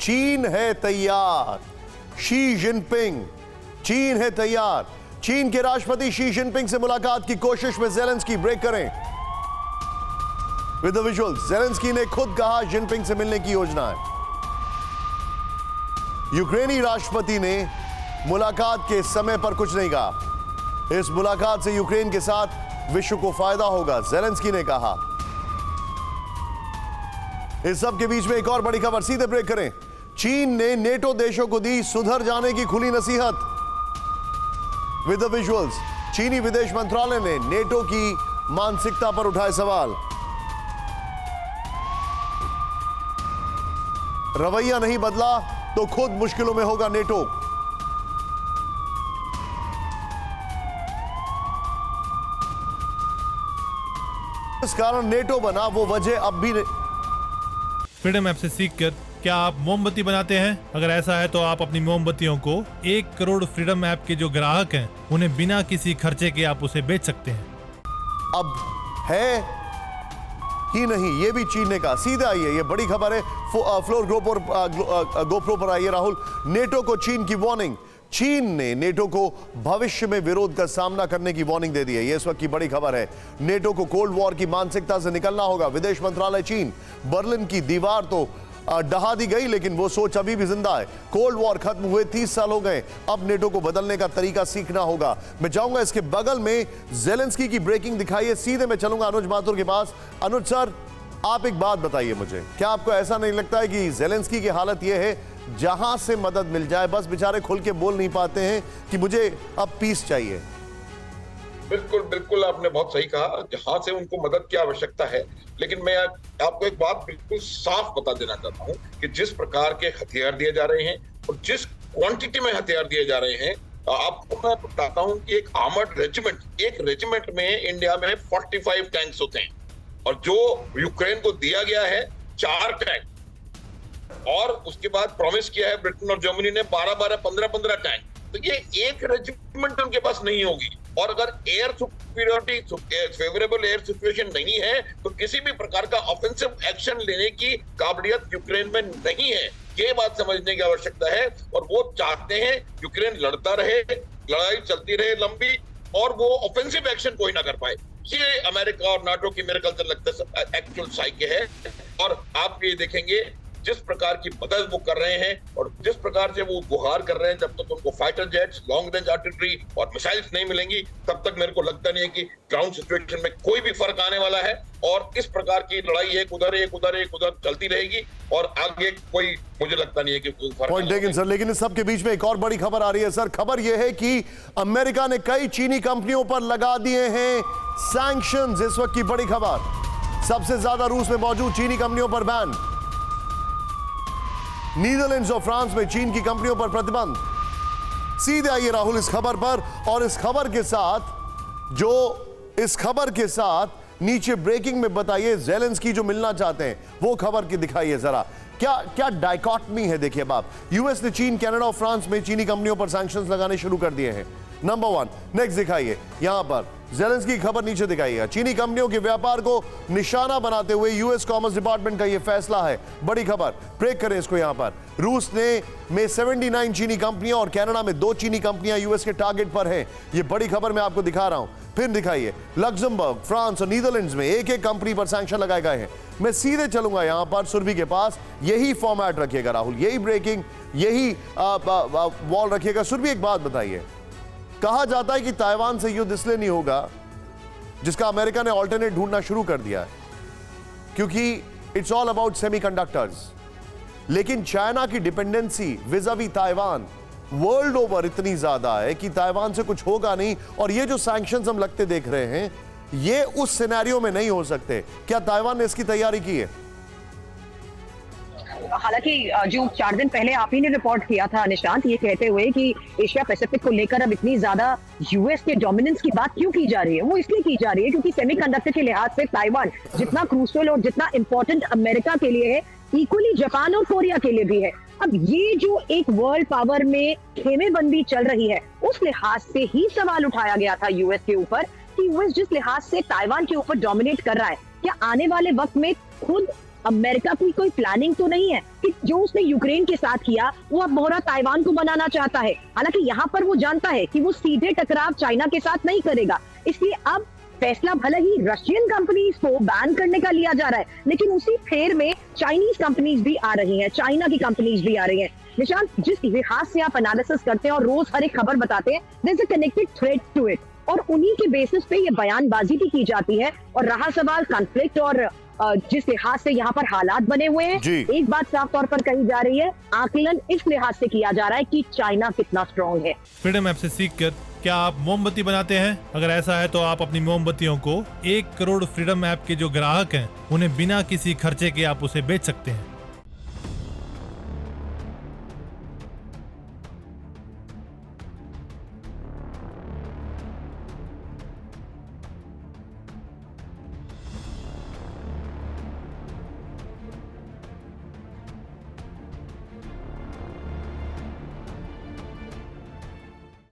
चीन है तैयार। शी जिनपिंग, चीन है तैयार। चीन के राष्ट्रपति शी जिनपिंग से मुलाकात की कोशिश में ज़ेलेंस्की ब्रेक करें। विद द विजुअल्स, ज़ेलेंस्की ने खुद कहा जिनपिंग से मिलने की योजना है। यूक्रेनी राष्ट्रपति ने मुलाकात के समय पर कुछ नहीं कहा। इस मुलाकात से यूक्रेन के साथ विश्व को फायदा होगा, ज़ेलेंस्की ने कहा। इस सब के बीच में एक और बड़ी खबर, सीधे ब्रेक करें। चीन ने नेटो देशों को दी सुधर जाने की खुली नसीहत। विद द विजुअल्स, चीनी विदेश मंत्रालय ने नेटो की मानसिकता पर उठाए सवाल। रवैया नहीं बदला तो खुद मुश्किलों में होगा नेटो। इस कारण नेटो बना वो वजह अब भी फ्रीडम ऐप से सीखकर क्या आप मोमबत्ती बनाते हैं? अगर ऐसा है तो आप अपनी मोमबत्तियों को 1 करोड़ फ्रीडम ऐप के जो ग्राहक हैं उन्हें बिना किसी खर्चे के आप उसे बेच सकते हैं। अब है ही नहीं, ये भी चीन ने कहा। सीधे आइए, ये बड़ी खबर है। फ्लोर गोप्रो पर आइए राहुल। नेटो को चीन की वार्निंग। चीन ने नेटो को भविष्य में विरोध का सामना करने की वार्निंग दे दी है। यह इस वक्त की बड़ी खबर है। नेटो को कोल्ड वॉर की मानसिकता से निकलना होगा। विदेश मंत्रालय चीन, बर्लिन की दीवार तो ढहा दी गई लेकिन वो सोच अभी भी जिंदा है। कोल्ड वॉर खत्म हुए 30 साल हो गए, अब नेटो को बदलने का तरीका सीखना होगा। मैं चाहूंगा इसके बगल में ज़ेलेंस्की की ब्रेकिंग दिखाइए। सीधे मैं चलूंगा अनुज माथुर के पास। अनुज सर, आप एक बात बताइए मुझे, क्या आपको ऐसा नहीं लगता है कि ज़ेलेंस्की की हालत यह है जहां से मदद मिल जाए, बस बेचारे खुल के बोल नहीं पाते हैं कि मुझे अब पीस चाहिए? बिल्कुल बिल्कुल, आपने बहुत सही कहा, जहां से उनको मदद की आवश्यकता है। लेकिन मैं आपको एक बात बिल्कुल साफ बता देना चाहता हूं कि जिस प्रकार के हथियार दिए जा रहे हैं और जिस क्वांटिटी में हथियार दिए जा रहे हैं, आपको मैं बताता हूं कि एक आर्मर्ड रेजिमेंट, एक रेजिमेंट में इंडिया में 45 टैंक्स होते हैं और जो यूक्रेन को दिया गया है 4 टैंक, और उसके बाद प्रॉमिस किया है ब्रिटेन और जर्मनी ने 12-12, 15-15 टैंक। तो ये एक रेजिमेंट उनके पास नहीं होगी। और अगर air superiority, favourable air situation नहीं है तो किसी भी प्रकार का ऑफेंसिव एक्शन लेने की काबिलियत यूक्रेन में नहीं है। ये बात समझने की आवश्यकता है। और वो चाहते हैं यूक्रेन लड़ता रहे, लड़ाई चलती रहे लंबी, और वो ऑफेंसिव एक्शन कोई ना कर पाए। ये अमेरिका और नाटो की मेरे ख्याल से लगता है एक्चुअल साइके है। और आप ये देखेंगे जिस प्रकार की मदद वो कर रहे हैं और जिस प्रकार से वो गुहार कर रहे हैं, जब तक उनको fighter jets, long range artillery और मिसाइल्स नहीं मिलेंगी तब तक मेरे को लगता नहीं है कि ग्राउंड सिचुएशन में कोई भी फर्क आने वाला है। और इस प्रकार की लड़ाई एक उधर चलती रहेगी और आगे कोई, मुझे लगता नहीं है कि कोई फर्क। Point taken sir. लेकिन इस सब के बीच में एक और बड़ी खबर आ रही है सर। खबर यह है कि अमेरिका ने कई चीनी कंपनियों पर लगा दिए हैं सैंक्शंस। इस वक्त की बड़ी खबर, सबसे ज्यादा रूस में मौजूद चीनी कंपनियों पर बैन। नीदरलैंड्स और फ्रांस में चीन की कंपनियों पर प्रतिबंध। सीधे आइए राहुल इस खबर पर, और इस खबर के साथ नीचे ब्रेकिंग में बताइए ज़ेलेंस्की जो मिलना चाहते हैं वो खबर की दिखाइए जरा। क्या डाइकॉटमी है? देखिए अब आप, यूएस ने चीन, कनाडा और फ्रांस में चीनी कंपनियों पर सैंक्शंस लगाने शुरू कर दिए हैं। नंबर 1। नेक्स्ट दिखाइए, यहां पर ज़ेलेंस्की की खबर नीचे दिखाइएगा। चीनी कंपनियों के व्यापार को निशाना बनाते हुए यूएस कॉमर्स डिपार्टमेंट का यह फैसला है। बड़ी खबर, ब्रेक करें इसको यहां पर। रूस में 79 चीनी कंपनियां और कनाडा में 2 चीनी कंपनियां यूएस के टारगेट पर हैं। यह बड़ी खबर मैं आपको दिखा रहा हूं। फिर दिखाइए, लग्जमबर्ग, फ्रांस और नीदरलैंड्स में एक कंपनी पर सैंक्शन लगाए गए हैं। मैं सीधे चलूंगा यहां पर सुरभि के पास। यही फॉर्मेट रखिएगा राहुल, यही ब्रेकिंग, यही वॉल रखिएगा। सुरभि एक बात बताइए, कहा जाता है कि ताइवान से युद्ध इसलिए नहीं होगा, जिसका अमेरिका ने ऑल्टरनेट ढूंढना शुरू कर दिया है, क्योंकि इट्स ऑल अबाउट सेमीकंडक्टर्स। लेकिन चाइना की dependency vis-à-vis Taiwan world over इतनी ज्यादा है कि ताइवान से कुछ होगा नहीं। और ये जो सैंक्शंस हम लगते देख रहे हैं, ये उस सिनेरियो में नहीं हो सकते। क्या ताइवान ने इसकी तैयारी की है? हालांकि जो 4 दिन पहले आप ही ने रिपोर्ट किया था निशांत, ये कहते हुए कि एशिया पैसिफिक को लेकर अब इतनी ज्यादा यूएस के डोमिनेंस की बात क्यों की जा रही है, वो इसलिए की जा रही है क्योंकि सेमीकंडक्टर के लिहाज से ताइवान जितना क्रूशियल और जितना इंपॉर्टेंट अमेरिका के लिए है, इक्वली जापान और कोरिया के लिए भी है। अब ये जो एक वर्ल्ड पावर में खेमेबंदी चल रही है, उस लिहाज से ही सवाल उठाया गया था यूएस के ऊपर कि यूएस जिस लिहाज से ताइवान के ऊपर डोमिनेट कर रहा है, क्या आने वाले वक्त में खुद अमेरिका की कोई प्लानिंग तो नहीं है कि जो उसने यूक्रेन के साथ किया वो अब मोहरा ताइवान को बनाना चाहता है। हालांकि यहाँ पर वो जानता है कि वो सीधे टकराव चाइना के साथ नहीं करेगा, इसलिए अब फैसला भले ही रशियन कंपनीज को बैन करने का लिया जा रहा है, लेकिन उसी फेर में चाइनीज कंपनीज भी आ रही हैं, चाइना की कंपनीज भी आ रही हैं। निशांत, जिस लिहाज से आप एनालिसिस करते हैं और रोज हर एक खबर बताते हैं, there is a connected thread to it, और उन्हीं के बेसिस पे ये बयानबाजी भी की जाती है। और रहा सवाल कॉन्फ्लिक्ट और जिस लिहाज से यहाँ पर हालात बने हुए हैं, एक बात साफ तौर पर कही जा रही है, आकलन इस लिहाज से किया जा रहा है कि चाइना कितना स्ट्रॉन्ग है। फ्रीडम ऐप से सीखकर क्या आप मोमबत्ती बनाते हैं? अगर ऐसा है तो आप अपनी मोमबत्तियों को 1 करोड़ फ्रीडम ऐप के जो ग्राहक हैं उन्हें बिना किसी खर्चे के आप उसे बेच सकते हैं।